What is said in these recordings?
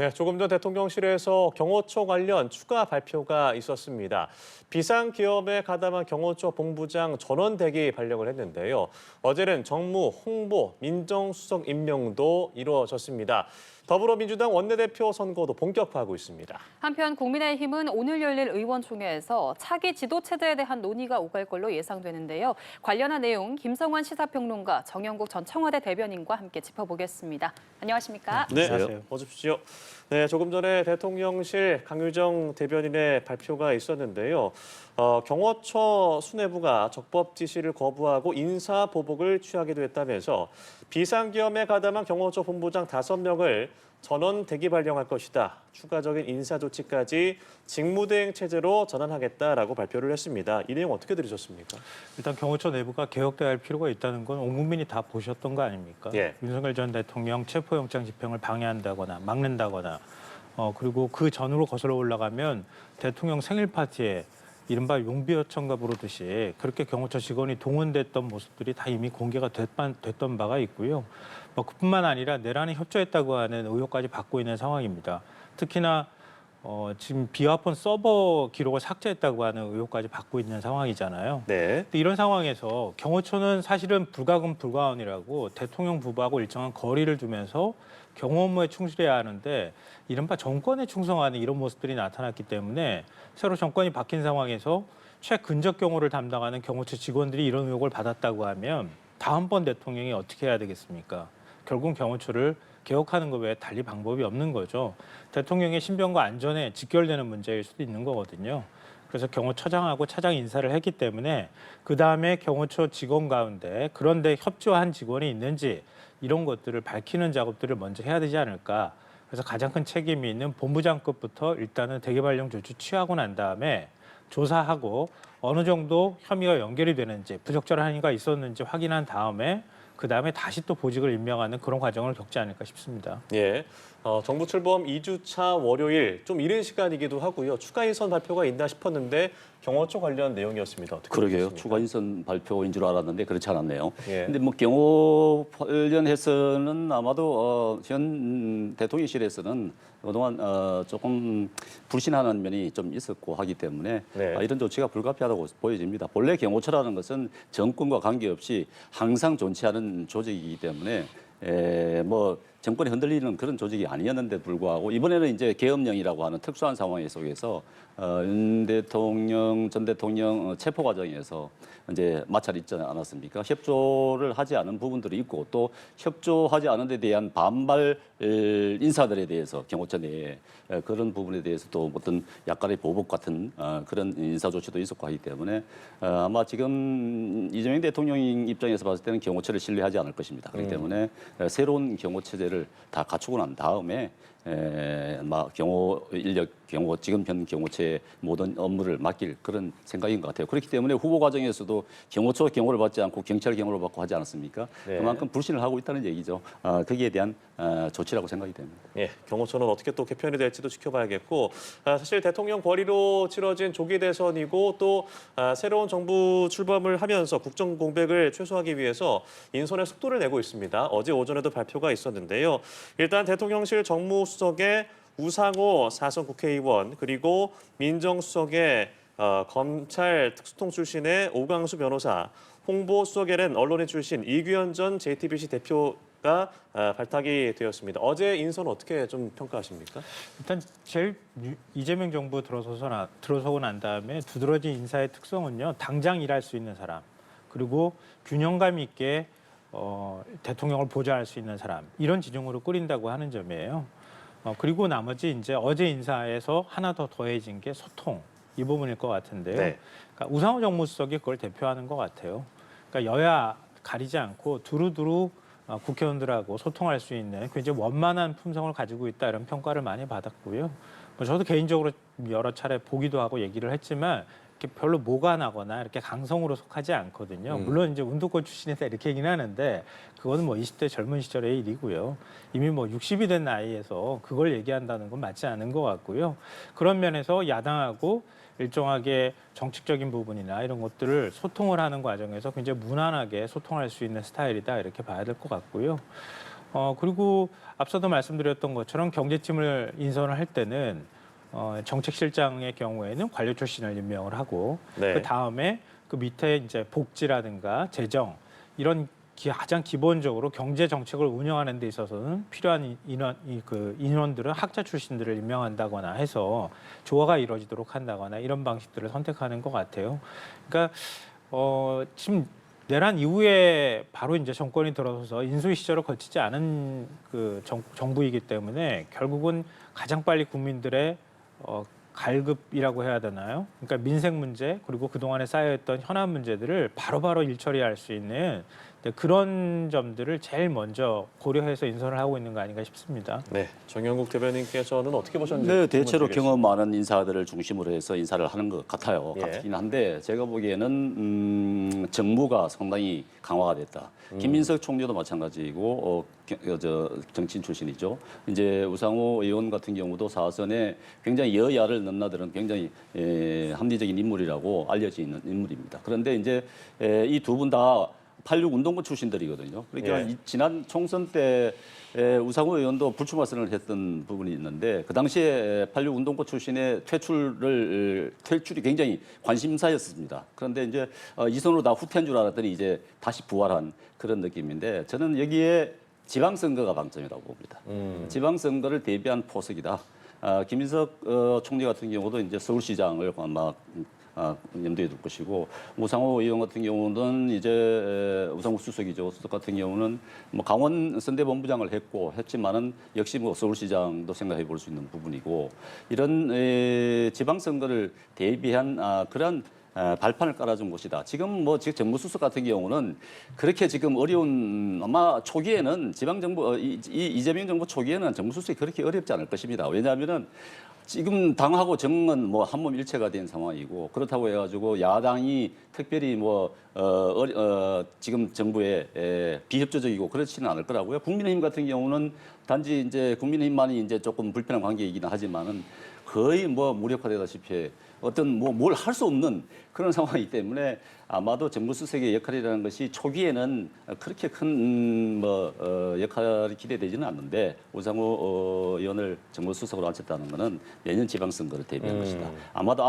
네, 조금 전 대통령실에서 경호처 관련 추가 발표가 있었습니다. 비상기업에 가담한 경호처 본부장 전원대기 발령을 했는데요. 어제는 정무, 홍보, 민정수석 임명도 이루어졌습니다. 더불어민주당 원내대표 선거도 본격화하고 있습니다. 한편 국민의힘은 오늘 열릴 의원총회에서 차기 지도체제에 대한 논의가 오갈 걸로 예상되는데요. 관련한 내용 김성환 시사평론가, 정영국 전 청와대 대변인과 함께 짚어보겠습니다. 안녕하십니까? 네, 안녕하세요. 어서 오십시오. 네, 조금 전에 대통령실 강유정 대변인의 발표가 있었는데요. 경호처 수뇌부가 적법 지시를 거부하고 인사보복을 취하기도 했다면서 비상기업에 가담한 경호처 본부장 5명을 전원 대기 발령할 것이다. 추가적인 인사 조치까지 직무대행 체제로 전환하겠다라고 발표를 했습니다. 이 내용 어떻게 들으셨습니까? 일단 경호처 내부가 개혁돼야 할 필요가 있다는 건 온 국민이 다 보셨던 거 아닙니까? 예. 윤석열 전 대통령 체포영장 집행을 방해한다거나 막는다거나 그리고 그 전으로 거슬러 올라가면 대통령 생일 파티에 이른바 용비어천가 부르듯이 그렇게 경호처 직원이 동원됐던 모습들이 다 이미 공개가 됐던 바가 있고요. 그뿐만 아니라 내란에 협조했다고 하는 의혹까지 받고 있는 상황입니다. 특히나 지금 비화폰 서버 기록을 삭제했다고 하는 의혹까지 받고 있는 상황이잖아요. 네. 근데 이런 상황에서 경호처는 사실은 불가금 불가원이라고 대통령 부부하고 일정한 거리를 두면서 경호 업무에 충실해야 하는데 이른바 정권에 충성하는 이런 모습들이 나타났기 때문에 새로 정권이 바뀐 상황에서 최근접 경호를 담당하는 경호처 직원들이 이런 의혹을 받았다고 하면 다음번 대통령이 어떻게 해야 되겠습니까? 결국 경호처를 개혁하는 것 외에 달리 방법이 없는 거죠. 대통령의 신변과 안전에 직결되는 문제일 수도 있는 거거든요. 그래서 경호처장하고 차장 인사를 했기 때문에 그다음에 경호처 직원 가운데 그런데 협조한 직원이 있는지 이런 것들을 밝히는 작업들을 먼저 해야 되지 않을까. 그래서 가장 큰 책임이 있는 본부장급부터 일단은 대기 발령 조치 취하고 난 다음에 조사하고 어느 정도 혐의가 연결이 되는지 부적절한 행위가 있었는지 확인한 다음에 그다음에 다시 또 보직을 임명하는 그런 과정을 겪지 않을까 싶습니다. 예. 정부 출범 2주차 월요일 좀 이른 시간이기도 하고요. 추가 인선 발표가 있나 싶었는데 경호처 관련 내용이었습니다. 어떻게 그러게요. 보셨습니까? 추가 인선 발표인 줄 알았는데 그렇지 않았네요. 예. 근데 뭐 경호 관련해서는 아마도 현 대통령실에서는 그동안 조금 불신하는 면이 좀 있었고 하기 때문에 네. 이런 조치가 불가피하다고 보여집니다. 본래 경호처라는 것은 정권과 관계없이 항상 존치하는 조직이기 때문에 뭐 정권이 흔들리는 그런 조직이 아니었는데 불구하고 이번에는 이제 계엄령이라고 하는 특수한 상황 속에서 윤 대통령, 전 대통령 체포 과정에서 이제 마찰이 있지 않았습니까? 협조를 하지 않은 부분들이 있고 또 협조하지 않은 데 대한 반발 인사들에 대해서 경호처 내에 그런 부분에 대해서 또 어떤 약간의 보복 같은 그런 인사 조치도 있었고 하기 때문에 아마 지금 이재명 대통령 입장에서 봤을 때는 경호처를 신뢰하지 않을 것입니다. 그렇기 때문에 새로운 경호 체제를 다 갖추고 난 다음에 경호 인력, 지금 현 경호처의 모든 업무를 맡길 그런 생각인 것 같아요. 그렇기 때문에 후보 과정에서도 경호처 경호를 받지 않고 경찰 경호를 받고 하지 않았습니까? 네. 그만큼 불신을 하고 있다는 얘기죠. 거기에 대한 조치라고 생각이 됩니다. 예, 경호처는 어떻게 또 개편이 될지도 지켜봐야겠고 사실 대통령 권리로 치러진 조기 대선이고 또 새로운 정부 출범을 하면서 국정 공백을 최소화하기 위해서 인선의 속도를 내고 있습니다. 어제 오전에도 발표가 있었는데요. 일단 대통령실 정무수석의 우상호 4선 국회의원 그리고 민정수석의 검찰 특수통 출신의 오광수 변호사, 홍보수석에는 언론인 출신 이규현 전 JTBC 대표가 발탁이 되었습니다. 어제 인선 어떻게 좀 평가하십니까? 일단 제일 이재명 정부 들어서고 난 다음에 두드러진 인사의 특성은요. 당장 일할 수 있는 사람 그리고 균형감 있게 대통령을 보좌할 수 있는 사람 이런 지정으로 꾸린다고 하는 점이에요. 그리고 나머지 이제 어제 인사에서 하나 더 더해진 게 소통 이 부분일 것 같은데요. 네. 그러니까 우상호 정무수석이 그걸 대표하는 것 같아요. 그러니까 여야 가리지 않고 두루두루 국회의원들하고 소통할 수 있는 굉장히 원만한 품성을 가지고 있다 이런 평가를 많이 받았고요. 저도 개인적으로 여러 차례 보기도 하고 얘기를 했지만 이렇게 별로 모가 나거나 이렇게 강성으로 속하지 않거든요. 물론 이제 운동권 출신이다 이렇게 얘기는 하는데 그거는 뭐 20대 젊은 시절의 일이고요. 이미 뭐 60이 된 나이에서 그걸 얘기한다는 건 맞지 않은 것 같고요. 그런 면에서 야당하고 일정하게 정책적인 부분이나 이런 것들을 소통을 하는 과정에서 굉장히 무난하게 소통할 수 있는 스타일이다 이렇게 봐야 될 것 같고요. 그리고 앞서도 말씀드렸던 것처럼 경제팀을 인선을 할 때는 정책실장의 경우에는 관료 출신을 임명을 하고 네. 그 다음에 그 밑에 이제 복지라든가 재정 이런 가장 기본적으로 경제 정책을 운영하는 데 있어서는 필요한 인원들은 학자 출신들을 임명한다거나 해서 조화가 이루어지도록 한다거나 이런 방식들을 선택하는 것 같아요. 그러니까 지금 내란 이후에 바로 이제 정권이 들어서서 인수위 시절을 거치지 않은 그 정부이기 때문에 결국은 가장 빨리 국민들의 갈급이라고 해야 되나요? 그러니까 민생 문제 그리고 그동안에 쌓여있던 현안 문제들을 바로바로 일처리할 수 있는 그런 점들을 제일 먼저 고려해서 인선을 하고 있는 거 아닌가 싶습니다. 네, 정영국 대변인께서는 어떻게 보셨는지 네, 대체로 말씀해 경험 많은 인사들을 중심으로 해서 인사를 하는 것 같아요. 예. 같긴 한데 제가 보기에는 정부가 상당히 강화가 됐다. 김민석 총리도 마찬가지이고 정치인 출신이죠. 이제 우상호 의원 같은 경우도 사선에 굉장히 여야를 넘나드는 굉장히 합리적인 인물이라고 알려져 있는 인물입니다. 그런데 이제 이 두 분 다 86 운동권 출신들이거든요. 그러니까 예. 지난 총선 때 우상호 의원도 불출마 선언을 했던 부분이 있는데 그 당시에 86 운동권 출신의 퇴출이 굉장히 관심사였습니다. 그런데 이제 이선으로 다 후퇴한 줄 알았더니 이제 다시 부활한 그런 느낌인데 저는 여기에 지방선거가 방점이라고 봅니다. 지방선거를 대비한 포석이다. 김인석 총리 같은 경우도 이제 서울시장을 아마 염두에 둘 것이고 우상호 의원 같은 경우는 이제 우상호 수석이죠. 수석 같은 경우는 뭐 강원 선대본부장을 했지만은 역시 뭐 서울시장도 생각해 볼 수 있는 부분이고 이런 지방선거를 대비한 그런 발판을 깔아준 곳이다. 지금 정무수석 같은 경우는 그렇게 지금 어려운 아마 초기에는 지방정부 이재명 정부 초기에는 정무수석이 그렇게 어렵지 않을 것입니다. 왜냐하면은 지금 당하고 정은 뭐 한몸 일체가 된 상황이고 그렇다고 해가지고 야당이 특별히 지금 정부에 비협조적이고 그렇지는 않을 거라고요. 국민의힘 같은 경우는 단지 이제 국민의힘만이 이제 조금 불편한 관계이기는 하지만은 거의 무력화되다시피 어떤 뭘 할 수 없는 그런 상황이기 때문에 아마도 정무수석의 역할이라는 것이 초기에는 그렇게 큰 역할이 기대되지는 않는데 우상호 의원을 정무수석으로 앉혔다는 것은 내년 지방선거를 대비한 것이다. 아마도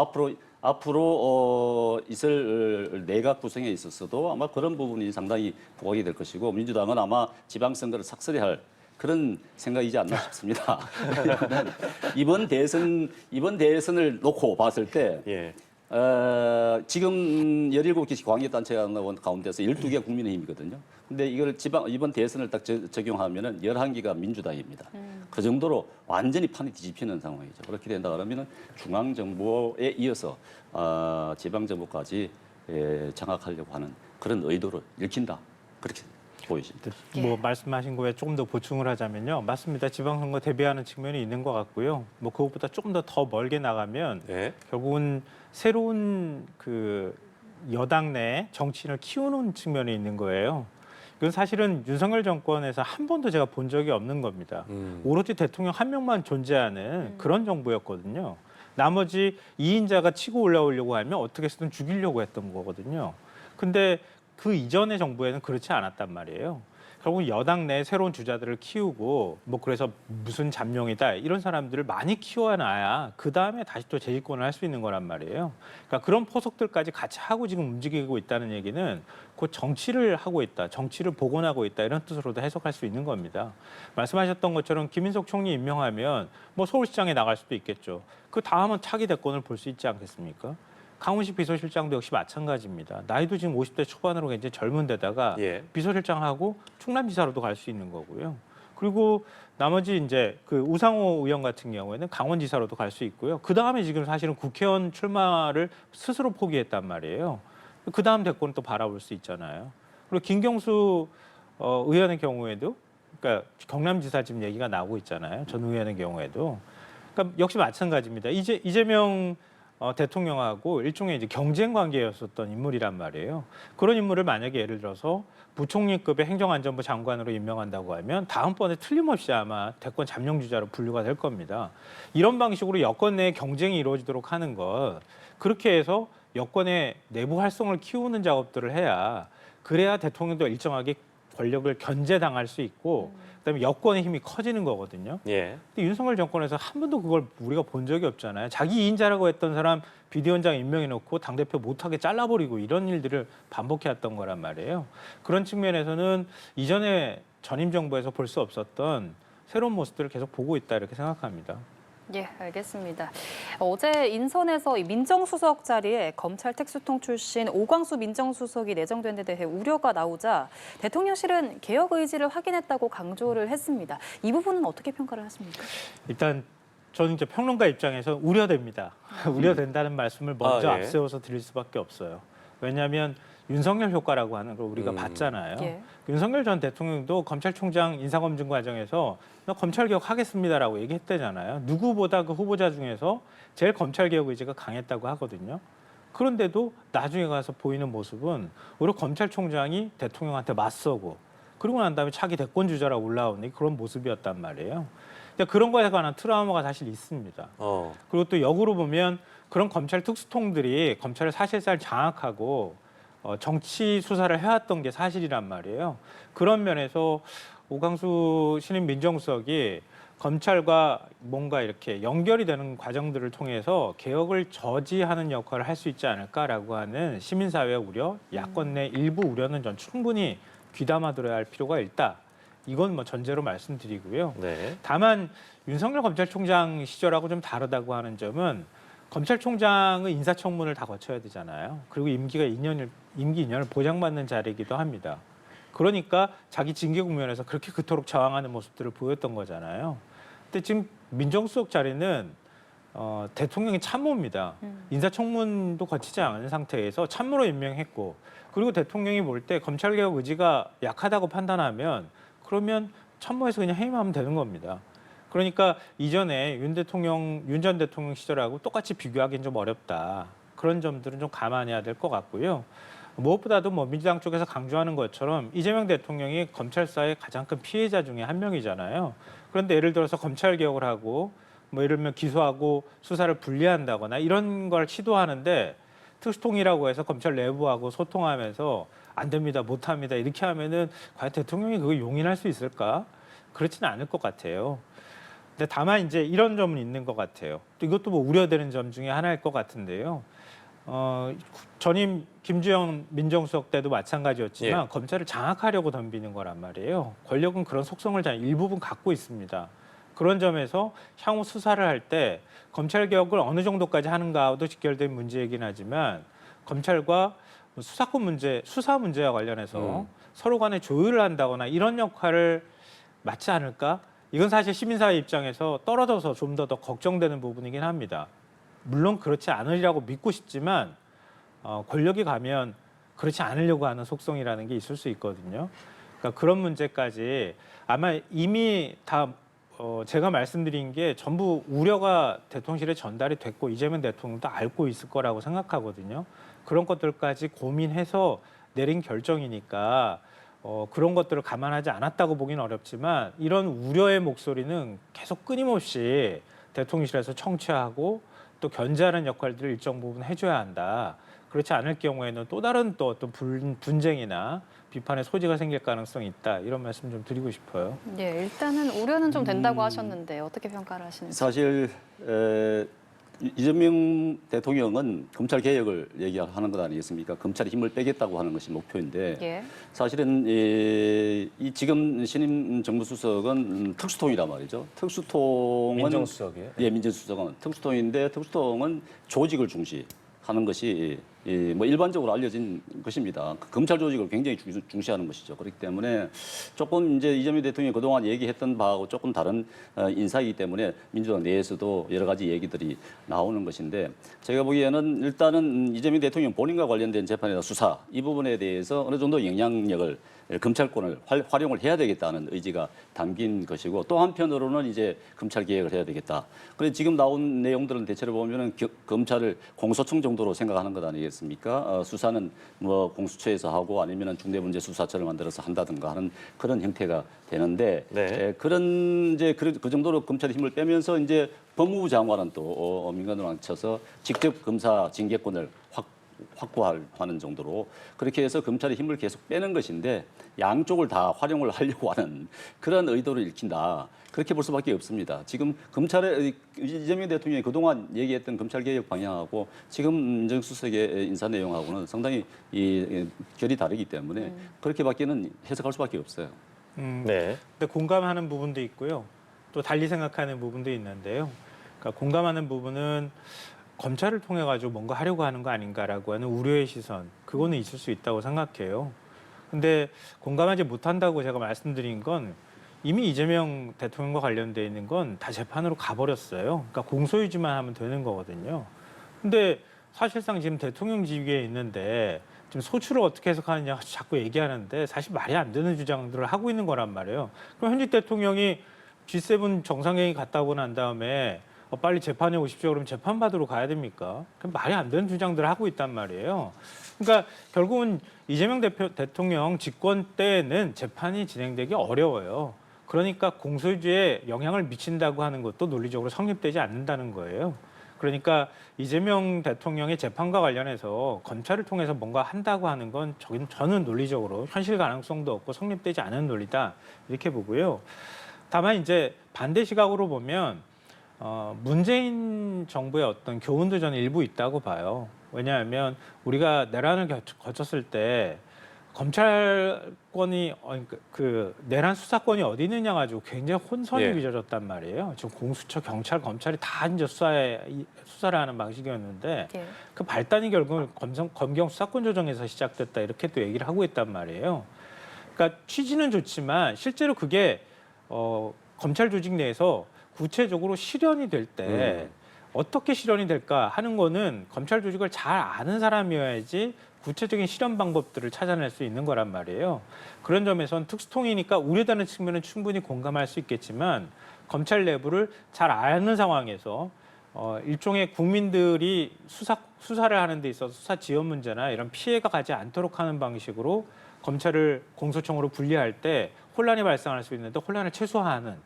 앞으로 있을 내각 구성에 있어서도 아마 그런 부분이 상당히 부각이 될 것이고 민주당은 아마 지방선거를 삭설해야 할 그런 생각이지 않나 싶습니다. 이번 대선을 놓고 봤을 때 예. 지금 17개 광역단체가 나온 가운데서 12개가 국민의힘이거든요. 근데 이걸 이번 대선을 딱 적용하면은 11개가 민주당입니다. 그 정도로 완전히 판이 뒤집히는 상황이죠. 그렇게 된다 그러면은 중앙정부에 이어서 지방정부까지 장악하려고 하는 그런 의도를 읽힌다. 그렇게 보이십니다. 말씀하신 거에 조금 더 보충을 하자면요. 맞습니다. 지방선거 대비하는 측면이 있는 것 같고요. 그것보다 조금 더 멀게 나가면 네. 결국은 새로운 그 여당 내 정치인을 키우는 측면이 있는 거예요. 이건 사실은 윤석열 정권에서 한 번도 제가 본 적이 없는 겁니다. 오로지 대통령 한 명만 존재하는 그런 정부였거든요. 나머지 2인자가 치고 올라오려고 하면 어떻게 해서든 죽이려고 했던 거거든요. 근데 그 이전의 정부에는 그렇지 않았단 말이에요. 결국 여당 내 새로운 주자들을 키우고 그래서 무슨 잠룡이다 이런 사람들을 많이 키워놔야 그 다음에 다시 또 재집권을 할 수 있는 거란 말이에요. 그러니까 그런 포석들까지 같이 하고 지금 움직이고 있다는 얘기는 곧 정치를 하고 있다, 정치를 복원하고 있다 이런 뜻으로도 해석할 수 있는 겁니다. 말씀하셨던 것처럼 김인석 총리 임명하면 서울시장에 나갈 수도 있겠죠. 그 다음은 차기 대권을 볼 수 있지 않겠습니까? 강훈식 비서실장도 역시 마찬가지입니다. 나이도 지금 50대 초반으로 굉장히 젊은 데다가 예. 비서실장하고 충남지사로도 갈 수 있는 거고요. 그리고 나머지 이제 그 우상호 의원 같은 경우에는 강원지사로도 갈 수 있고요. 그 다음에 지금 사실은 국회의원 출마를 스스로 포기했단 말이에요. 그 다음 대권을 또 바라볼 수 있잖아요. 그리고 김경수 의원의 경우에도 그러니까 경남지사 지금 얘기가 나오고 있잖아요. 전 의원의 경우에도. 그러니까 역시 마찬가지입니다. 이재명 대통령하고 일종의 이제 경쟁 관계였었던 인물이란 말이에요. 그런 인물을 만약에 예를 들어서 부총리급의 행정안전부 장관으로 임명한다고 하면 다음번에 틀림없이 아마 대권 잠룡주자로 분류가 될 겁니다. 이런 방식으로 여권 내에 경쟁이 이루어지도록 하는 것, 그렇게 해서 여권의 내부 활성을 키우는 작업들을 해야 그래야 대통령도 일정하게 권력을 견제당할 수 있고 그다음에 여권의 힘이 커지는 거거든요. 예. 근데 윤석열 정권에서 한 번도 그걸 우리가 본 적이 없잖아요. 자기 이인자라고 했던 사람 비대위원장 임명해놓고 당대표 못하게 잘라버리고 이런 일들을 반복해왔던 거란 말이에요. 그런 측면에서는 이전에 전임 정부에서 볼 수 없었던 새로운 모습들을 계속 보고 있다 이렇게 생각합니다. 예, 알겠습니다. 어제 인선에서 이 민정수석 자리에 검찰 특수통 출신 오광수 민정수석이 내정된 데 대해 우려가 나오자 대통령실은 개혁 의지를 확인했다고 강조를 했습니다. 이 부분은 어떻게 평가를 하십니까? 일단 저는 이제 평론가 입장에서 우려됩니다. 우려된다는 말씀을 먼저 아, 예. 앞세워서 드릴 수밖에 없어요. 왜냐하면 윤석열 효과라고 하는 걸 우리가 봤잖아요. 예. 윤석열 전 대통령도 검찰총장 인사검증 과정에서 나 검찰개혁 하겠습니다라고 얘기했대잖아요. 누구보다 그 후보자 중에서 제일 검찰개혁 의지가 강했다고 하거든요. 그런데도 나중에 가서 보이는 모습은 오히려 검찰총장이 대통령한테 맞서고 그러고 난 다음에 차기 대권 주자라 올라오는 그런 모습이었단 말이에요. 근데 그런 거에 관한 트라우마가 사실 있습니다. 그리고 또 역으로 보면 그런 검찰 특수통들이 검찰을 사실상 장악하고 정치 수사를 해왔던 게 사실이란 말이에요. 그런 면에서 오광수 신임 민정수석이 검찰과 뭔가 이렇게 연결이 되는 과정들을 통해서 개혁을 저지하는 역할을 할 수 있지 않을까라고 하는 시민사회의 우려, 야권 내 일부 우려는 전 충분히 귀담아 들어야 할 필요가 있다. 이건 뭐 전제로 말씀드리고요. 네. 다만 윤석열 검찰총장 시절하고 좀 다르다고 하는 점은 검찰총장은 인사청문을 다 거쳐야 되잖아요. 그리고 임기 2년을 보장받는 자리이기도 합니다. 그러니까 자기 징계 국면에서 그렇게 그토록 저항하는 모습들을 보였던 거잖아요. 근데 지금 민정수석 자리는 대통령이 참모입니다. 인사청문도 거치지 않은 상태에서 참모로 임명했고 그리고 대통령이 볼 때 검찰개혁 의지가 약하다고 판단하면 그러면 참모에서 그냥 해임하면 되는 겁니다. 그러니까 이전에 윤 전 대통령 시절하고 똑같이 비교하기는 좀 어렵다. 그런 점들은 좀 감안해야 될 것 같고요. 무엇보다도 뭐 민주당 쪽에서 강조하는 것처럼 이재명 대통령이 검찰 수사의 가장 큰 피해자 중에 한 명이잖아요. 그런데 예를 들어서 검찰 개혁을 하고 뭐 예를 들면 기소하고 수사를 분리한다거나 이런 걸 시도하는데 특수통이라고 해서 검찰 내부하고 소통하면서 안 됩니다, 못 합니다 이렇게 하면은 과연 대통령이 그걸 용인할 수 있을까? 그렇지는 않을 것 같아요. 근데 다만 이제 이런 점은 있는 것 같아요. 또 이것도 뭐 우려되는 점 중에 하나일 것 같은데요. 전임 김주영 민정수석 때도 마찬가지였지만 검찰을 장악하려고 덤비는 거란 말이에요. 권력은 그런 속성을 일부분 갖고 있습니다. 그런 점에서 향후 수사를 할 때 검찰 개혁을 어느 정도까지 하는가와도 직결된 문제이긴 하지만 검찰과 수사권 문제, 수사 문제와 관련해서 서로 간에 조율을 한다거나 이런 역할을 맡지 않을까? 이건 사실 시민사회 입장에서 떨어져서 좀 더 걱정되는 부분이긴 합니다. 물론 그렇지 않으리라고 믿고 싶지만 권력이 가면 그렇지 않으려고 하는 속성이라는 게 있을 수 있거든요. 그러니까 그런 문제까지 아마 이미 다 제가 말씀드린 게 전부 우려가 대통령실에 전달이 됐고 이재명 대통령도 알고 있을 거라고 생각하거든요. 그런 것들까지 고민해서 내린 결정이니까 그런 것들을 감안하지 않았다고 보기는 어렵지만 이런 우려의 목소리는 계속 끊임없이 대통령실에서 청취하고 또 견제하는 역할들을 일정 부분 해줘야 한다. 그렇지 않을 경우에는 또 다른 또 어떤 분쟁이나 비판의 소지가 생길 가능성이 있다. 이런 말씀 좀 드리고 싶어요. 예, 일단은 우려는 좀 된다고 하셨는데 어떻게 평가를 하시는지. 사실 이재명 대통령은 검찰 개혁을 얘기하는 것 아니겠습니까? 검찰의 힘을 빼겠다고 하는 것이 목표인데 예. 사실은 이 지금 신임 정부수석은 특수통이란 말이죠. 특수통은 민정수석이에요? 예, 민정수석은 특수통인데 특수통은 조직을 중시하는 것이 뭐 일반적으로 알려진 것입니다. 검찰 조직을 굉장히 중시하는 것이죠. 그렇기 때문에 조금 이제 이재명 대통령이 그동안 얘기했던 바하고 조금 다른 인사이기 때문에 민주당 내에서도 여러 가지 얘기들이 나오는 것인데 제가 보기에는 일단은 이재명 대통령 본인과 관련된 재판이나 수사 이 부분에 대해서 어느 정도 영향력을 검찰권을 활용을 해야 되겠다는 의지가 담긴 것이고 또 한편으로는 이제 검찰 개혁을 해야 되겠다. 그런데 지금 나온 내용들은 대체로 보면은 검찰을 공소청 정도로 생각하는 것 아니겠습니까? 수사는 뭐 공수처에서 하고 아니면은 중대문제수사처를 만들어서 한다든가 하는 그런 형태가 되는데 그런 이제 그 정도로 검찰의 힘을 빼면서 이제 법무부 장관은 또 민간으로 앉혀서 직접 검사 징계권을 확 확보하는 정도로 그렇게 해서 검찰의 힘을 계속 빼는 것인데 양쪽을 다 활용을 하려고 하는 그런 의도를 읽힌다. 그렇게 볼 수밖에 없습니다. 지금 검찰의 이재명 대통령이 그동안 얘기했던 검찰개혁 방향하고 지금 민정수석의 인사 내용하고는 상당히 이 결이 다르기 때문에 그렇게밖에는 해석할 수밖에 없어요. 네. 근데 공감하는 부분도 있고요. 또 달리 생각하는 부분도 있는데요. 그러니까 공감하는 부분은 검찰을 통해 가지고 뭔가 하려고 하는 거 아닌가라고 하는 우려의 시선, 그거는 있을 수 있다고 생각해요. 근데 공감하지 못한다고 제가 말씀드린 건 이미 이재명 대통령과 관련돼 있는 건 다 재판으로 가버렸어요. 그러니까 공소유지만 하면 되는 거거든요. 근데 사실상 지금 대통령 직위에 있는데 지금 소추를 어떻게 해석하느냐 자꾸 얘기하는데 사실 말이 안 되는 주장들을 하고 있는 거란 말이에요. 그럼 현직 대통령이 G7 정상회의 갔다 오고 난 다음에 빨리 재판에 오십시오. 그러면 재판받으러 가야 됩니까? 그럼 말이 안 되는 주장들을 하고 있단 말이에요. 그러니까 결국은 이재명 대통령 집권 때에는 재판이 진행되기 어려워요. 그러니까 공소유지에 영향을 미친다고 하는 것도 논리적으로 성립되지 않는다는 거예요. 그러니까 이재명 대통령의 재판과 관련해서 검찰을 통해서 뭔가 한다고 하는 건 저는 논리적으로 현실 가능성도 없고 성립되지 않은 논리다 이렇게 보고요. 다만 이제 반대 시각으로 보면 문재인 정부의 어떤 교훈도 저는 일부 있다고 봐요. 왜냐하면 우리가 내란을 거쳤을 때 검찰권이 그 내란 수사권이 어디 있느냐 가지고 굉장히 혼선이 예. 빚어졌단 말이에요. 지금 공수처, 경찰, 검찰이 다 이제 수사를 하는 방식이었는데 예. 그 발단이 결국은 검경 수사권 조정에서 시작됐다 이렇게 또 얘기를 하고 있단 말이에요. 그러니까 취지는 좋지만 실제로 그게 검찰 조직 내에서 구체적으로 실현이 될 때 어떻게 실현이 될까 하는 거는 검찰 조직을 잘 아는 사람이어야지 구체적인 실현 방법들을 찾아낼 수 있는 거란 말이에요. 그런 점에선 특수통이니까 우려되는 측면은 충분히 공감할 수 있겠지만 검찰 내부를 잘 아는 상황에서 일종의 국민들이 수사를 하는 데 있어서 수사 지연 문제나 이런 피해가 가지 않도록 하는 방식으로 검찰을 공소청으로 분리할 때 혼란이 발생할 수 있는데 혼란을 최소화하는,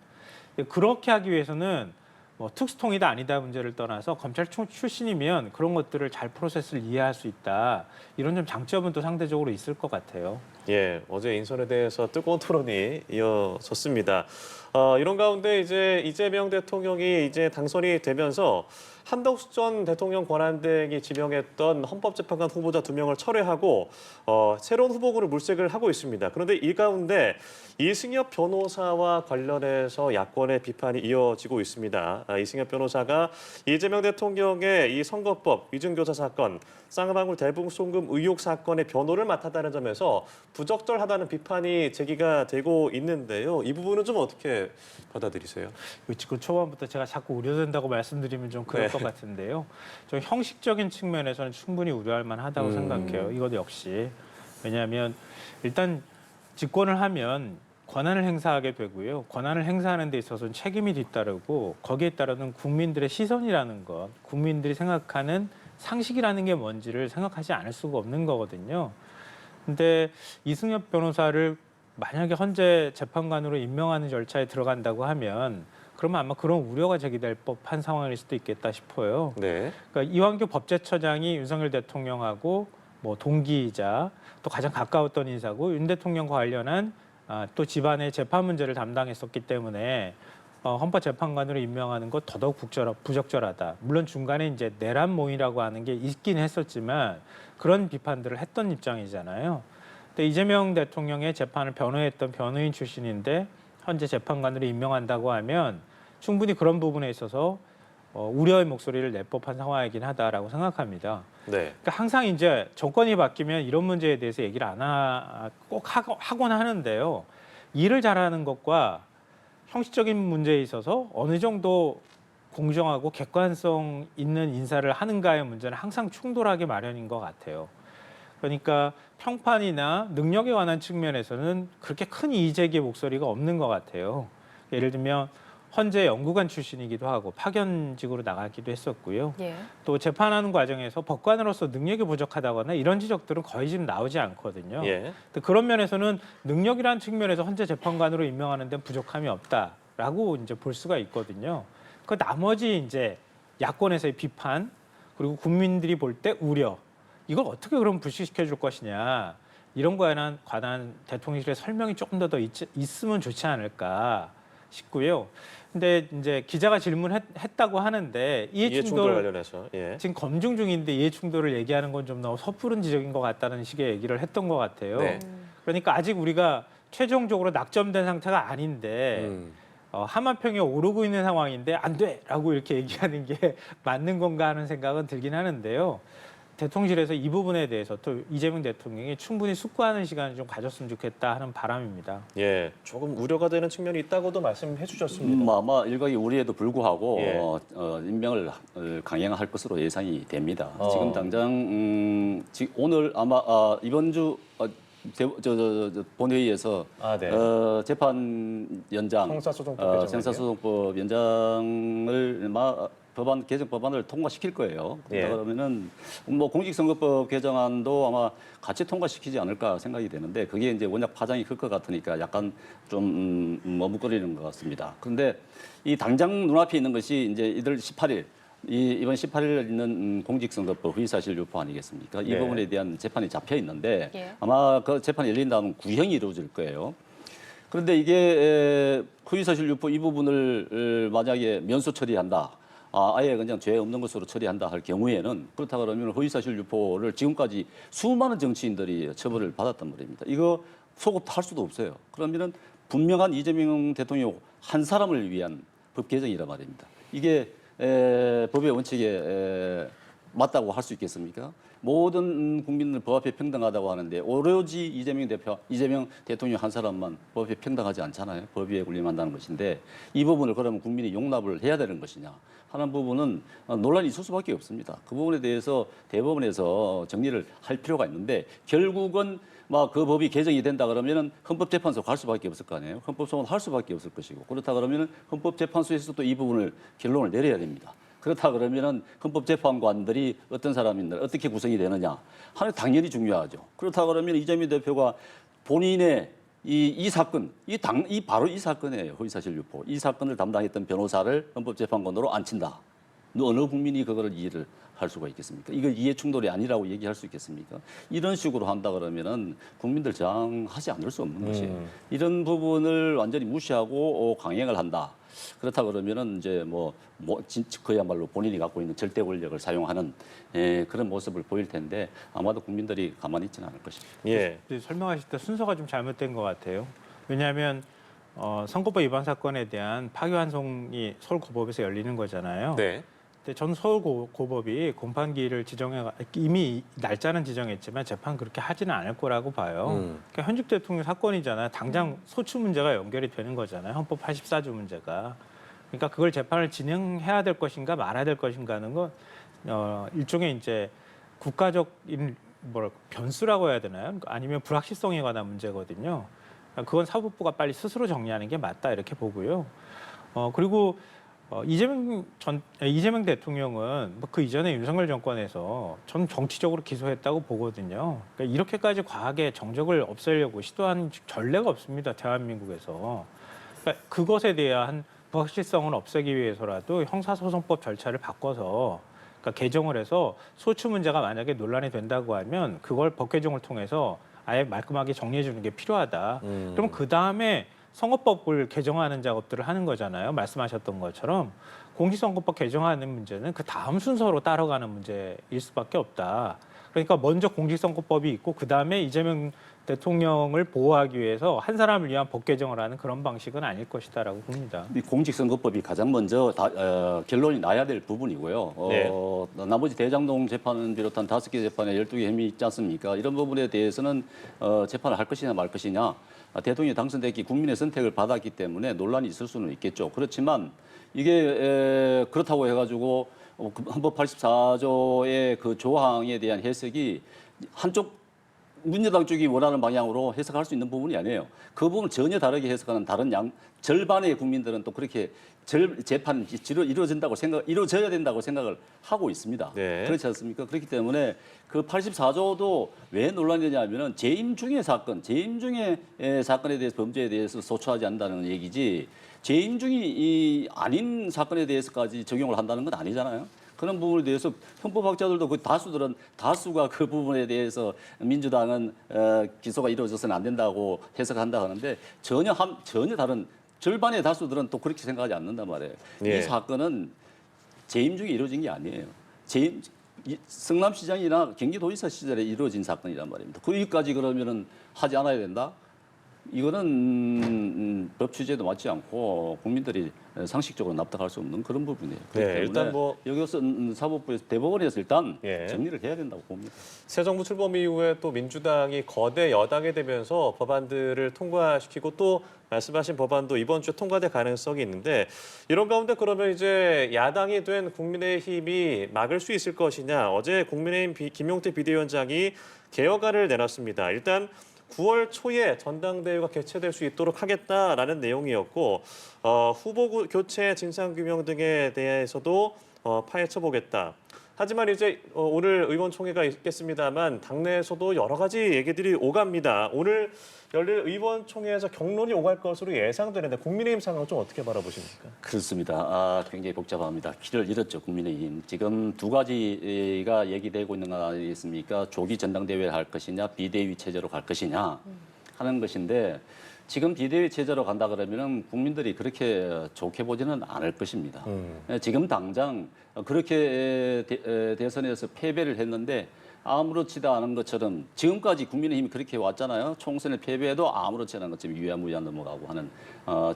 그렇게 하기 위해서는 뭐 특수통이다 아니다 문제를 떠나서 검찰 출신이면 그런 것들을 잘 프로세스를 이해할 수 있다. 이런 좀 장점은 또 상대적으로 있을 것 같아요. 예, 어제 인선에 대해서 뜨거운 토론이 이어졌습니다. 이런 가운데 이제 이재명 대통령이 이제 당선이 되면서 한덕수 전 대통령 권한대행이 지명했던 헌법재판관 후보자 2명을 철회하고 새로운 후보군을 물색을 하고 있습니다. 그런데 이 가운데 이승엽 변호사와 관련해서 야권의 비판이 이어지고 있습니다. 이승엽 변호사가 이재명 대통령의 이 선거법 위증교사 사건, 쌍방울 대북송금 의혹 사건의 변호를 맡았다는 점에서 부적절하다는 비판이 제기가 되고 있는데요. 이 부분은 좀 어떻게 받아들이세요? 지금 초반부터 제가 자꾸 우려된다고 말씀드리면 좀 그럴 것 같은데요. 좀 형식적인 측면에서는 충분히 우려할 만하다고 생각해요. 이것 역시. 왜냐하면 일단 집권을 하면 권한을 행사하게 되고요. 권한을 행사하는 데 있어서는 책임이 뒤따르고 거기에 따르는 국민들의 시선이라는 것, 국민들이 생각하는 상식이라는 게 뭔지를 생각하지 않을 수가 없는 거거든요. 근데 이승엽 변호사를 만약에 헌재 재판관으로 임명하는 절차에 들어간다고 하면 그러면 아마 그런 우려가 제기될 법한 상황일 수도 있겠다 싶어요. 네. 그러니까 이완규 법제처장이 윤석열 대통령하고 뭐 동기이자 또 가장 가까웠던 인사고 윤 대통령과 관련한 또 집안의 재판 문제를 담당했었기 때문에 헌법재판관으로 임명하는 것 더더욱 부적절하다. 물론 중간에 이제 내란 모의라고 하는 게 있긴 했었지만 그런 비판들을 했던 입장이잖아요. 근데 이재명 대통령의 재판을 변호했던 변호인 출신인데 현재 재판관으로 임명한다고 하면 충분히 그런 부분에 있어서 우려의 목소리를 낼 법한 상황이긴 하다라고 생각합니다. 네. 그러니까 항상 이제 정권이 바뀌면 이런 문제에 대해서 얘기를 꼭 하곤 하는데요. 일을 잘하는 것과 형식적인 문제에 있어서 어느 정도 공정하고 객관성 있는 인사를 하는가의 문제는 항상 충돌하기 마련인 것 같아요. 그러니까 평판이나 능력에 관한 측면에서는 그렇게 큰 이의제기의 목소리가 없는 것 같아요. 예를 들면 헌재 연구관 출신이기도 하고 파견직으로 나가기도 했었고요. 예. 또 재판하는 과정에서 법관으로서 능력이 부족하다거나 이런 지적들은 거의 지금 나오지 않거든요. 예. 그런 면에서는 능력이라는 측면에서 헌재 재판관으로 임명하는 데는 부족함이 없다라고 이제 볼 수가 있거든요. 그 나머지 이제 야권에서의 비판 그리고 국민들이 볼 때 우려 이걸 어떻게 그럼 불식시켜 줄 것이냐. 이런 거에 관한 대통령실의 설명이 조금 더 있으면 좋지 않을까 싶고요. 근데 이제 기자가 질문했다고 하는데 이해충돌 관련해서 지금 검증 중인데 이해 충돌을 얘기하는 건 좀 너무 섣부른 지적인 것 같다는 식의 얘기를 했던 것 같아요. 네. 그러니까 아직 우리가 최종적으로 낙점된 상태가 아닌데 하마평이 오르고 있는 상황인데 안 돼라고 이렇게 얘기하는 게 맞는 건가 하는 생각은 들긴 하는데요. 대통령실에서 이 부분에 대해서 또 이재명 대통령이 충분히 숙고하는 시간을 좀 가졌으면 좋겠다 하는 바람입니다. 예, 조금 우려가 되는 측면이 있다고도 말씀해 주셨습니다. 아마 일각의 우려에도 불구하고 예. 임명을 강행할 것으로 예상이 됩니다. 지금 당장 오늘 아마 이번 주 본회의에서 네. 재판 연장, 형사소송법 형사소송법 연장을 법안 개정 법안을 통과시킬 거예요. 예. 그러면은 뭐 공직선거법 개정안도 아마 같이 통과시키지 않을까 생각이 되는데 그게 이제 워낙 파장이 클 것 같으니까 약간 좀 머뭇거리는 것 같습니다. 그런데 이 당장 눈앞에 있는 것이 이제 이들 18일 이번 18일 있는 공직선거법 허위사실 유포 아니겠습니까? 이 네. 부분에 대한 재판이 잡혀 있는데 예. 아마 그 재판이 열린 다음 구형이 이루어질 거예요. 그런데 이게 허위사실 유포 이 부분을 만약에 면소 처리한다. 아예 그냥 죄 없는 것으로 처리한다 할 경우에는 그렇다 그러면 허위사실 유포를 지금까지 수많은 정치인들이 처벌을 받았단 말입니다. 이거 속할 수도 없어요. 그러면은 분명한 이재명 대통령 한 사람을 위한 법 개정이란 말입니다. 이게 법의 원칙에 맞다고 할 수 있겠습니까? 모든 국민은 법 앞에 평등하다고 하는데 오로지 이재명 대통령 한 사람만 법 앞에 평등하지 않잖아요. 법 위에 군림한다는 것인데 이 부분을 그러면 국민이 용납을 해야 되는 것이냐 하는 부분은 논란이 있을 수밖에 없습니다. 그 부분에 대해서 대법원에서 정리를 할 필요가 있는데 결국은 막 그 법이 개정이 된다 그러면은 헌법재판소 갈 수밖에 없을 거 아니에요. 헌법소원 할 수밖에 없을 것이고 그렇다 그러면은 헌법재판소에서도 이 부분을 결론을 내려야 됩니다. 그렇다 그러면은 헌법재판관들이 어떤 사람인들 어떻게 구성이 되느냐 하는 당연히 중요하죠. 그렇다 그러면 이재명 대표가 본인의 이 사건, 바로 이 사건이에요. 허위사실 유포. 이 사건을 담당했던 변호사를 헌법재판관으로 앉힌다. 어느 국민이 그거를 이해를 할 수가 있겠습니까? 이걸 이해 충돌이 아니라고 얘기할 수 있겠습니까? 이런 식으로 한다 그러면은 국민들 저항하지 않을 수 없는 것이에요. 이런 부분을 완전히 무시하고 강행을 한다. 그렇다 그러면은 이제 그야말로 본인이 갖고 있는 절대 권력을 사용하는 그런 모습을 보일 텐데 아마도 국민들이 가만히 있지는 않을 것입니다. 예. 설명하실 때 순서가 좀 잘못된 것 같아요. 왜냐하면 선거법 위반 사건에 대한 파기환송이 서울고법에서 열리는 거잖아요. 네. 근데 전 서울고법이 공판기일을 이미 날짜는 지정했지만 재판 그렇게 하지는 않을 거라고 봐요. 그러니까 현직 대통령 사건이잖아요. 당장 소추 문제가 연결이 되는 거잖아요. 헌법 84조 문제가. 그러니까 그걸 재판을 진행해야 될 것인가 말아야 될 것인가 하는 건 일종의 이제 국가적인 변수라고 해야 되나요? 아니면 불확실성에 관한 문제거든요. 그건 사법부가 빨리 스스로 정리하는 게 맞다 이렇게 보고요. 그리고 이재명 대통령은 그 이전에 윤석열 정권에서 전 정치적으로 기소했다고 보거든요. 그러니까 이렇게까지 과하게 정적을 없애려고 시도한 전례가 없습니다. 대한민국에서. 그러니까 그것에 대한 불확실성을 없애기 위해서라도 형사소송법 절차를 바꿔서 그러니까 개정을 해서 소추 문제가 만약에 논란이 된다고 하면 그걸 법 개정을 통해서 아예 말끔하게 정리해 주는 게 필요하다. 그럼 그 다음에 선거법을 개정하는 작업들을 하는 거잖아요. 말씀하셨던 것처럼 공직선거법 개정하는 문제는 그 다음 순서로 따라가는 문제일 수밖에 없다. 그러니까 먼저 공직선거법이 있고 그 다음에 이재명 대통령을 보호하기 위해서 한 사람을 위한 법 개정을 하는 그런 방식은 아닐 것이다라고 봅니다. 이 공직선거법이 가장 먼저 결론이 나야 될 부분이고요. 네. 나머지 대장동 재판을 비롯한 5개 재판에 12개 혐의 있지 않습니까? 이런 부분에 대해서는 재판을 할 것이냐 말 것이냐. 대통령이 당선됐기 국민의 선택을 받았기 때문에 논란이 있을 수는 있겠죠. 그렇지만 이게 그렇다고 해가지고 헌법 84조의 그 조항에 대한 해석이 한쪽 민주당 쪽이 원하는 방향으로 해석할 수 있는 부분이 아니에요. 그 부분을 전혀 다르게 해석하는 절반의 국민들은 또 그렇게 재판이 이루어져야 된다고 생각을 하고 있습니다. 네. 그렇지 않습니까? 그렇기 때문에 그 84조도 왜 논란이 되냐면은 재임 중의 사건에 대해서 범죄에 대해서 소추하지 않는다는 얘기지 재임 중이 아닌 사건에 대해서까지 적용을 한다는 건 아니잖아요. 그런 부분에 대해서 헌법학자들도 그 다수가 그 부분에 대해서 민주당은 기소가 이루어져서는 안 된다고 해석한다 하는데 전혀 다른 절반의 다수들은 또 그렇게 생각하지 않는단 말이에요. 예. 이 사건은 재임 중에 이루어진 게 아니에요. 성남시장이나 경기도지사 시절에 이루어진 사건이란 말입니다. 거기까지 그러면은 하지 않아야 된다? 이거는 법 취지에도 맞지 않고 국민들이 상식적으로 납득할 수 없는 그런 부분이에요. 그렇기 때문에 일단 뭐 여기서 사법부에서 대법원에서 일단 예. 정리를 해야 된다고 봅니다. 새 정부 출범 이후에 또 민주당이 거대 여당이 되면서 법안들을 통과시키고 또 말씀하신 법안도 이번 주에 통과될 가능성이 있는데 이런 가운데 그러면 이제 야당이 된 국민의힘이 막을 수 있을 것이냐. 어제 국민의힘 김용태 비대위원장이 개혁안을 내놨습니다. 일단 9월 초에 전당대회가 개최될 수 있도록 하겠다라는 내용이었고 후보 교체 진상규명 등에 대해서도 파헤쳐 보겠다. 하지만 이제 오늘 의원총회가 있겠습니다만 당내에서도 여러 가지 얘기들이 오갑니다. 오늘 열릴 의원총회에서 경론이 오갈 것으로 예상되는데 국민의힘 상황을 좀 어떻게 바라보십니까? 그렇습니다. 굉장히 복잡합니다. 길을 잃었죠, 국민의힘. 지금 두 가지가 얘기되고 있는 거 아니겠습니까? 조기 전당대회를 할 것이냐, 비대위 체제로 갈 것이냐 하는 것인데 지금 비대위 체제로 간다 그러면은 국민들이 그렇게 좋게 보지는 않을 것입니다. 지금 당장 그렇게 대선에서 패배를 했는데 아무렇지도 않은 것처럼 지금까지 국민의힘이 그렇게 왔잖아요. 총선에 패배해도 아무렇지 않은 것처럼 유야무야 넘어가고 하는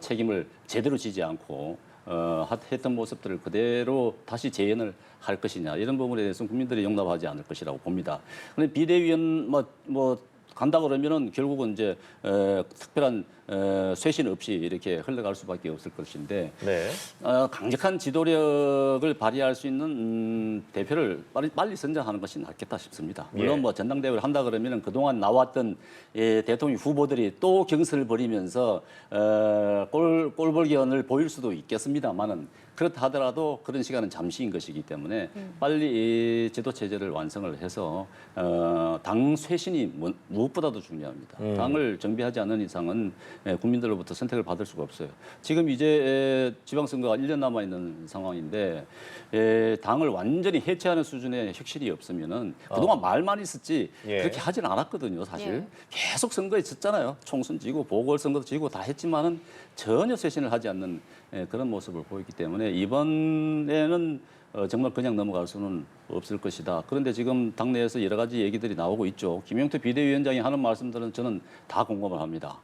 책임을 제대로 지지 않고 했던 모습들을 그대로 다시 재현을 할 것이냐 이런 부분에 대해서는 국민들이 용납하지 않을 것이라고 봅니다. 그런데 비대위원 간다 그러면은 결국은 이제 특별한 쇄신 없이 이렇게 흘러갈 수밖에 없을 것인데 네. 강력한 지도력을 발휘할 수 있는 대표를 빨리 선정하는 것이 낫겠다 싶습니다. 물론 예. 뭐 전당대회를 한다 그러면은 그동안 나왔던 대통령 후보들이 또 경선을 벌이면서 꼴불견을 보일 수도 있겠습니다만은 그렇다 하더라도 그런 시간은 잠시인 것이기 때문에 빨리 이 지도 체제를 완성을 해서 당 쇄신이 무엇보다도 중요합니다. 당을 정비하지 않는 이상은 국민들로부터 선택을 받을 수가 없어요. 지금 이제 지방선거가 1년 남아 있는 상황인데 당을 완전히 해체하는 수준의 혁신이 없으면은 그동안 말만 있었지 예. 그렇게 하진 않았거든요, 사실. 예. 계속 선거에 졌잖아요. 총선 지고 보궐선거도 지고 다 했지만은 전혀 쇄신을 하지 않는 그런 모습을 보였기 때문에 이번에는 정말 그냥 넘어갈 수는 없을 것이다. 그런데 지금 당내에서 여러 가지 얘기들이 나오고 있죠. 김용태 비대위원장이 하는 말씀들은 저는 다 공감을 합니다.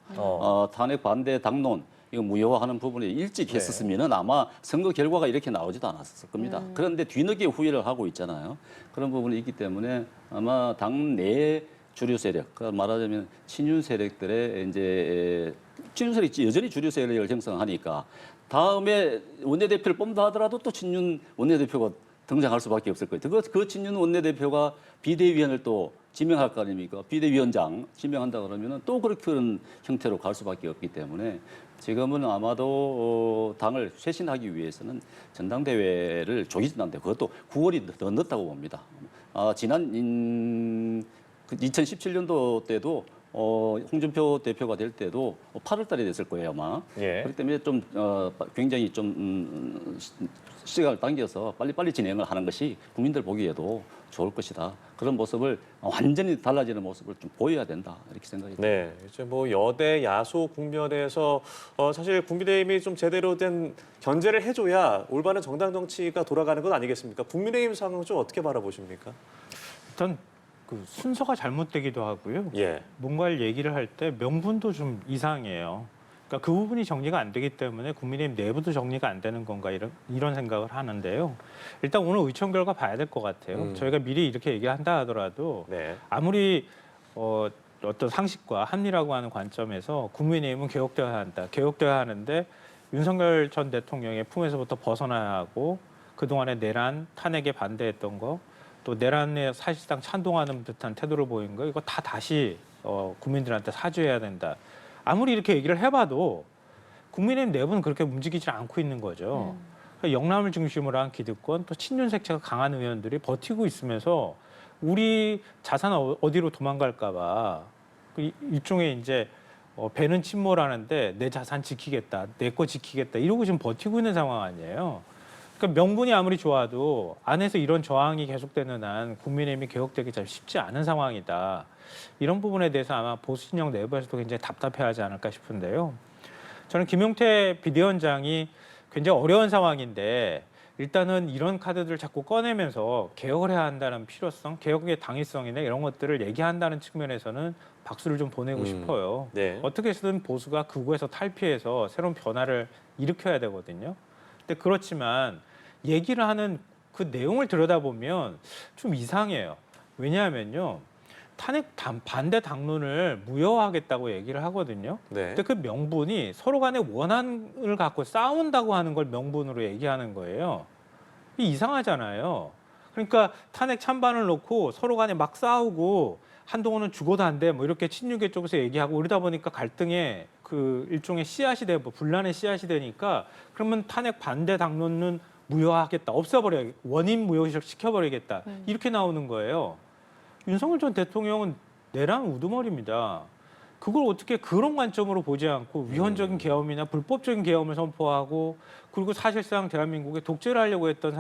탄핵 반대 당론 이거 무효화하는 부분에 일찍 했었으면은 아마 선거 결과가 이렇게 나오지도 않았을 겁니다. 그런데 뒤늦게 후회를 하고 있잖아요. 그런 부분이 있기 때문에 아마 당내 주류 세력, 말하자면 친윤 세력들의 이제 친윤 세력이 여전히 주류 세력을 형성하니까 다음에 원내대표를 뽑는다 하더라도 또 친윤 원내대표가 등장할 수밖에 없을 거예요. 그 친윤 원내대표가 비대위원을 또 지명할 거 아닙니까? 비대위원장 지명한다 그러면은 또 그런 형태로 갈 수밖에 없기 때문에 지금은 아마도 당을 쇄신하기 위해서는 전당대회를 조기 전당대회 그것도 9월이 더 늦다고 봅니다. 지난 2017년도 때도 홍준표 대표가 될 때도 8월 달에 됐을 거예요, 아마. 예. 그렇기 때문에 좀 굉장히 좀 시간을 당겨서 빨리빨리 진행을 하는 것이 국민들 보기에도 좋을 것이다. 그런 모습을 완전히 달라지는 모습을 좀 보여야 된다. 이렇게 생각이 듭니다. 네, 이제 뭐 여대 야소 국면에서 사실 국민의힘이 좀 제대로 된 견제를 해줘야 올바른 정당 정치가 돌아가는 것 아니겠습니까? 국민의힘 상황 좀 어떻게 바라보십니까? 일단 그 순서가 잘못되기도 하고요. 예. 뭔가를 얘기를 할 때 명분도 좀 이상해요. 그러니까 그 부분이 정리가 안 되기 때문에 국민의힘 내부도 정리가 안 되는 건가 이런 생각을 하는데요. 일단 오늘 의총 결과 봐야 될 것 같아요. 저희가 미리 이렇게 얘기한다 하더라도 네. 아무리 어떤 상식과 합리라고 하는 관점에서 국민의힘은 개혁되어야 한다. 개혁되어야 하는데 윤석열 전 대통령의 품에서부터 벗어나야 하고 그동안의 내란, 탄핵에 반대했던 거 또 내란에 사실상 찬동하는 듯한 태도를 보인 거 이거 다시 국민들한테 사죄해야 된다. 아무리 이렇게 얘기를 해봐도 국민의힘 내부는 그렇게 움직이지 않고 있는 거죠. 그러니까 영남을 중심으로 한 기득권 또 친윤 색채가 강한 의원들이 버티고 있으면서 우리 자산 어디로 도망갈까 봐 일종의 이제 배는 침몰하는데 내 자산 지키겠다, 내 거 지키겠다 이러고 지금 버티고 있는 상황 아니에요. 그러니까 명분이 아무리 좋아도 안에서 이런 저항이 계속되는 한 국민의힘이 개혁되기 참 쉽지 않은 상황이다. 이런 부분에 대해서 아마 보수 진영 내부에서도 굉장히 답답해하지 않을까 싶은데요. 저는 김용태 비대위원장이 굉장히 어려운 상황인데 일단은 이런 카드들을 자꾸 꺼내면서 개혁을 해야 한다는 필요성, 개혁의 당위성이나 이런 것들을 얘기한다는 측면에서는 박수를 좀 보내고 싶어요. 네. 어떻게 해서든 보수가 극우에서 탈피해서 새로운 변화를 일으켜야 되거든요. 근데 그렇지만 얘기를 하는 그 내용을 들여다보면 좀 이상해요. 왜냐하면요. 반대 당론을 무효화하겠다고 얘기를 하거든요. 네. 근데 그 명분이 서로 간에 원한을 갖고 싸운다고 하는 걸 명분으로 얘기하는 거예요. 이 이상하잖아요. 그러니까 탄핵 찬반을 놓고 서로 간에 막 싸우고 한동훈은 죽어도 안 돼 뭐 이렇게 친윤계 쪽에서 얘기하고 이러다 보니까 갈등의 그 일종의 씨앗이 되고 분란의 씨앗이 되니까 그러면 탄핵 반대 당론은 무효화하겠다. 없애버려. 원인 무효시켜버리겠다. 이렇게 나오는 거예요. 윤석열 전 대통령은 내란 우두머리입니다. 그걸 어떻게 그런 관점으로 보지 않고 위헌적인 계엄이나 불법적인 계엄을 선포하고 그리고 사실상 대한민국에 독재를 하려고 했던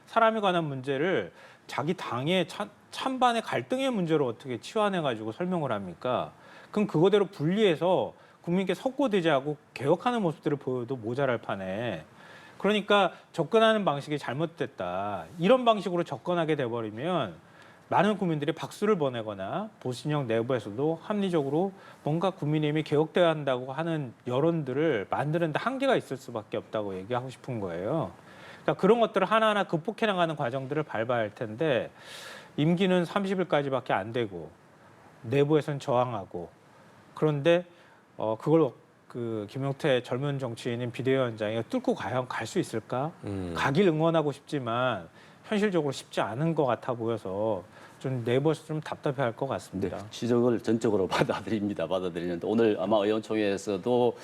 사람에 관한 문제를 자기 당의 찬반의 갈등의 문제로 어떻게 치환해가지고 설명을 합니까? 그럼 그거대로 분리해서 국민께 석고대죄하고 개혁하는 모습들을 보여도 모자랄 판에 그러니까 접근하는 방식이 잘못됐다. 이런 방식으로 접근하게 돼버리면 많은 국민들이 박수를 보내거나 보수진영 내부에서도 합리적으로 뭔가 국민의힘이 개혁돼야 한다고 하는 여론들을 만드는 데 한계가 있을 수밖에 없다고 얘기하고 싶은 거예요. 그러니까 그런 것들을 하나하나 극복해 나가는 과정들을 밟아야 할 텐데 임기는 30일까지밖에 안 되고 내부에서는 저항하고 그런데 그걸 그 김용태 젊은 정치인인 비대위원장이 뚫고 갈 수 있을까? 가길 응원하고 싶지만 현실적으로 쉽지 않은 것 같아 보여서 좀 내부에서 좀 답답해할 것 같습니다. 네, 지적을 전적으로 받아들이는데 오늘 아마 의원총회에서도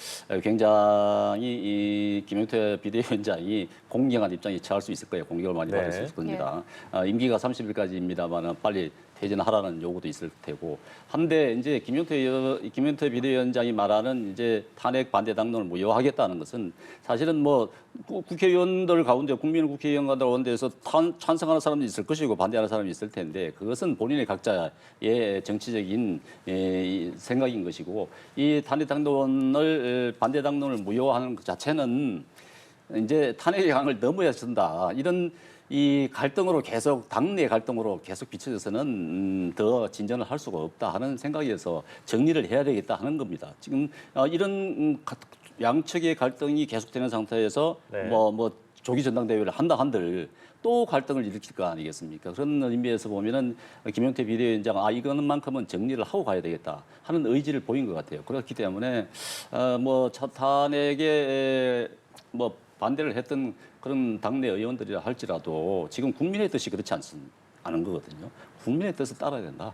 굉장히 이 김용태 비대위원장이 공경한 입장에 처할 수 있을 거예요. 공격을 많이 받을 수 있을 겁니다. 임기가 30일까지입니다만 빨리 퇴진하라는 요구도 있을 테고. 한데 이제 김용태 비대위원장이 말하는 이제 탄핵 반대 당론을 무효하겠다는 것은 사실은 뭐 국회의원들 가운데 국민의힘 국회의원 가운데에서 찬성하는 사람도 있을 것이고 반대하는 사람이 있을 텐데 그것은 본인의 각자의 정치적인 생각인 것이고 이 탄핵 당론을 반대 당론을 무효화하는 것 자체는 이제 탄핵의 강을 넘어야 된다. 이런 이 갈등으로 계속 당내 갈등으로 계속 비춰져서는 더 진전을 할 수가 없다 하는 생각에서 정리를 해야 되겠다 하는 겁니다. 지금 이런 양측의 갈등이 계속되는 상태에서 네. 뭐 조기 전당대회를 한다 한들 또 갈등을 일으킬 거 아니겠습니까? 그런 의미에서 보면은 김용태 비대위원장 이거는만큼은 정리를 하고 가야 되겠다 하는 의지를 보인 것 같아요. 그렇기 때문에 뭐 탄핵에 뭐 반대를 했던 그런 당내 의원들이라 할지라도 지금 국민의 뜻이 그렇지 않은 거거든요. 국민의 뜻을 따라야 된다.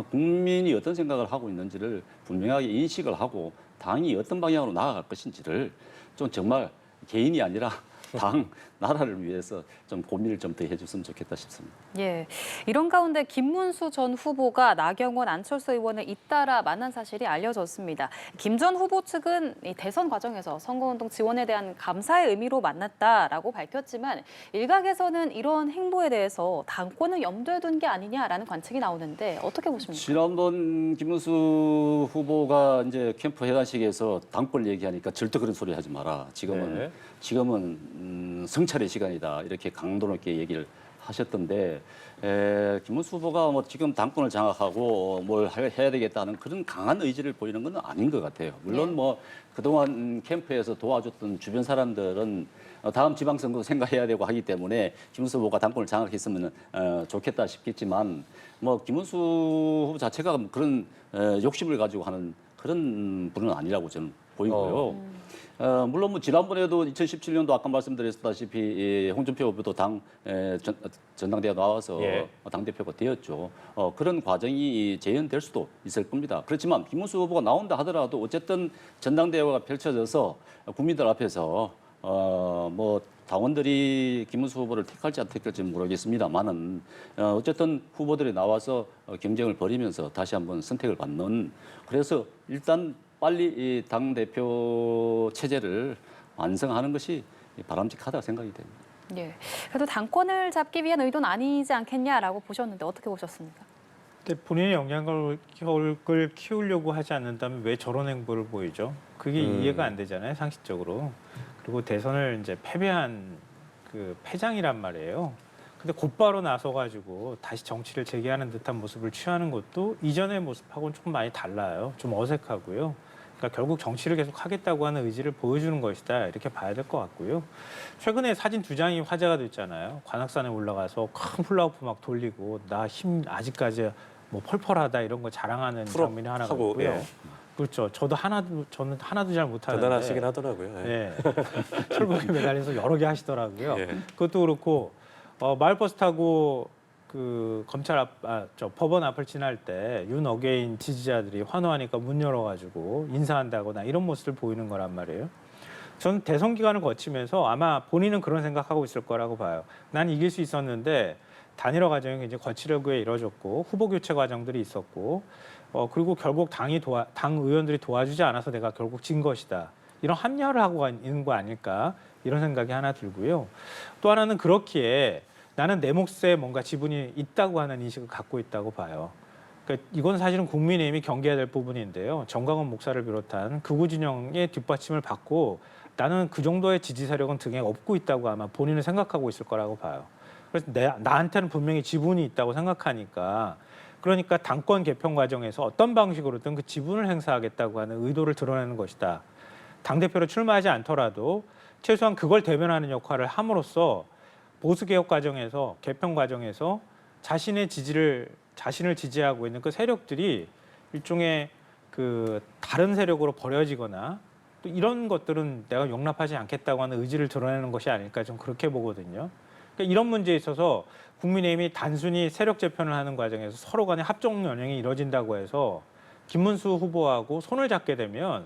국민이 어떤 생각을 하고 있는지를 분명하게 인식을 하고 당이 어떤 방향으로 나아갈 것인지를 좀 정말 개인이 아니라 당, 나라를 위해서 좀 고민을 좀 더 해줬으면 좋겠다 싶습니다. 예, 이런 가운데 김문수 전 후보가 나경원, 안철수 의원을 잇따라 만난 사실이 알려졌습니다. 김 전 후보 측은 이 대선 과정에서 선거운동 지원에 대한 감사의 의미로 만났다라고 밝혔지만 일각에서는 이런 행보에 대해서 당권을 염두에 둔 게 아니냐라는 관측이 나오는데 어떻게 보십니까? 지난번 김문수 후보가 이제 캠프 회관식에서 당권 얘기하니까 절대 그런 소리 하지 마라. 지금은 성찰의 시간이다. 이렇게 강도 높게 얘기를 하셨던데 김문수 후보가 뭐 지금 당권을 장악하고 뭘 해야 되겠다는 그런 강한 의지를 보이는 건 아닌 것 같아요. 물론 뭐 그동안 캠프에서 도와줬던 주변 사람들은 다음 지방선거 생각해야 되고 하기 때문에 김문수 후보가 당권을 장악했으면 좋겠다 싶겠지만 뭐 김문수 후보 자체가 그런 욕심을 가지고 하는 그런 분은 아니라고 저는 보이고요. 물론 뭐 지난번에도 2017년도 아까 말씀드렸다시피 홍준표 후보도 전당대회 나와서 당대표가 되었죠. 그런 과정이 재현될 수도 있을 겁니다. 그렇지만 김문수 후보가 나온다 하더라도 어쨌든 전당대회가 펼쳐져서 국민들 앞에서 뭐 당원들이 김문수 후보를 택할지 안 택할지 모르겠습니다만은 어쨌든 후보들이 나와서 경쟁을 벌이면서 다시 한번 선택을 받는 그래서 일단 빨리 이 당대표 체제를 완성하는 것이 바람직하다 생각이 됩니다. 예. 그래도 당권을 잡기 위한 의도는 아니지 않겠냐라고 보셨는데 어떻게 보셨습니까? 근데 본인의 영향력을 키우려고 하지 않는다면 왜 저런 행보를 보이죠? 그게 이해가 안 되잖아요, 상식적으로. 그리고 대선을 이제 패배한 그 패장이란 말이에요. 근데 곧바로 나서가지고 다시 정치를 재개하는 듯한 모습을 취하는 것도 이전의 모습하고는 조금 많이 달라요. 좀 어색하고요. 그러니까 결국 정치를 계속 하겠다고 하는 의지를 보여주는 것이다. 이렇게 봐야 될 것 같고요. 최근에 사진 2장이 화제가 됐잖아요. 관악산에 올라가서 큰 훌라후프 막 돌리고 나 힘 아직까지 뭐 펄펄하다 이런 거 자랑하는 장면이 하나가 하고, 있고요. 예. 그렇죠. 저는 하나도 잘 못하는데. 대단하시긴 하더라고요. 예. 네. 철봉에 매달려서 여러 개 하시더라고요. 예. 그것도 그렇고 마을버스 타고 그 법원 앞을 지날 때 윤어게인 지지자들이 환호하니까 문 열어가지고 인사한다거나 이런 모습을 보이는 거란 말이에요. 저는 대선 기간을 거치면서 아마 본인은 그런 생각하고 있을 거라고 봐요. 난 이길 수 있었는데 단일화 과정이 굉장히 거칠게 이뤄졌고 후보 교체 과정들이 있었고 그리고 결국 당 의원들이 도와주지 않아서 내가 결국 진 것이다. 이런 합리화를 하고 있는 거 아닐까 이런 생각이 하나 들고요. 또 하나는 그렇기에 나는 내 몫에 뭔가 지분이 있다고 하는 인식을 갖고 있다고 봐요. 그러니까 이건 사실은 국민의힘이 경계해야 될 부분인데요. 정광훈 목사를 비롯한 극우 진영의 뒷받침을 받고 나는 그 정도의 지지 세력은 등에 업고 있다고 아마 본인은 생각하고 있을 거라고 봐요. 그래서 나한테는 분명히 지분이 있다고 생각하니까 그러니까 당권 개편 과정에서 어떤 방식으로든 그 지분을 행사하겠다고 하는 의도를 드러내는 것이다. 당대표로 출마하지 않더라도 최소한 그걸 대변하는 역할을 함으로써 보수개혁 과정에서 개편 과정에서 자신을 지지하고 있는 그 세력들이 일종의 그 다른 세력으로 버려지거나 또 이런 것들은 내가 용납하지 않겠다고 하는 의지를 드러내는 것이 아닐까 좀 그렇게 보거든요. 그러니까 이런 문제에 있어서 국민의힘이 단순히 세력 재편을 하는 과정에서 서로 간의 합종 연행이 이뤄진다고 해서 김문수 후보하고 손을 잡게 되면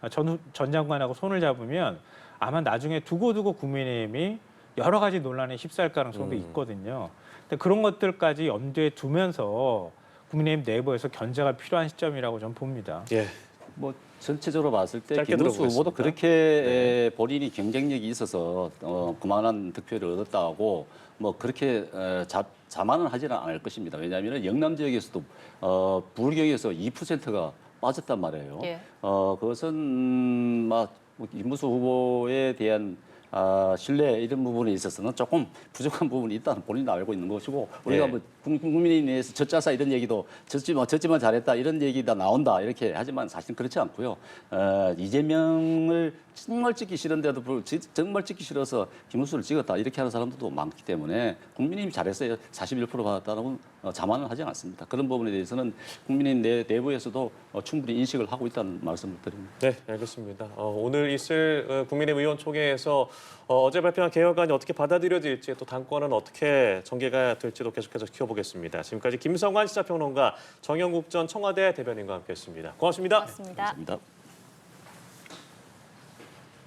전 장관하고 손을 잡으면 아마 나중에 두고두고 국민의힘이 여러 가지 논란에 휩싸일 가능성도 있거든요. 근데 그런 것들까지 염두에 두면서 국민의힘 내부에서 견제가 필요한 시점이라고 저는 봅니다. 예. 뭐 전체적으로 봤을 때 짧게 김문수 후보도 들어보겠습니다. 그렇게 본인이 경쟁력이 있어서 그만한 득표를 얻었다고 뭐 그렇게 자만은 하지는 않을 것입니다. 왜냐하면 영남 지역에서도 부울경에서 2%가 빠졌단 말이에요. 예. 그것은 막 김문수 후보에 대한 신뢰 이런 부분에 있어서는 조금 부족한 부분이 있다는 본인도 알고 있는 것이고 우리가 예. 뭐 국민에 대해서 젖자사 이런 얘기도 졌지만 잘했다 이런 얘기가 나온다 이렇게 하지만 사실은 그렇지 않고요. 이재명을 정말 찍기 싫은데도 정말 찍기 싫어서 김문수를 찍었다 이렇게 하는 사람들도 많기 때문에 국민의힘이 잘했어요. 41% 받았다는 자만은 하지 않습니다. 그런 부분에 대해서는 국민의힘 내부에서도 충분히 인식을 하고 있다는 말씀을 드립니다. 네, 알겠습니다. 오늘 있을 국민의힘 의원총회에서 어제 발표한 개혁안이 어떻게 받아들여질지 또 당권은 어떻게 전개가 될지도 계속해서 지켜보겠습니다. 지금까지 김성환 시사평론가, 정영국 전 청와대 대변인과 함께했습니다. 고맙습니다. 고맙습니다. 감사합니다.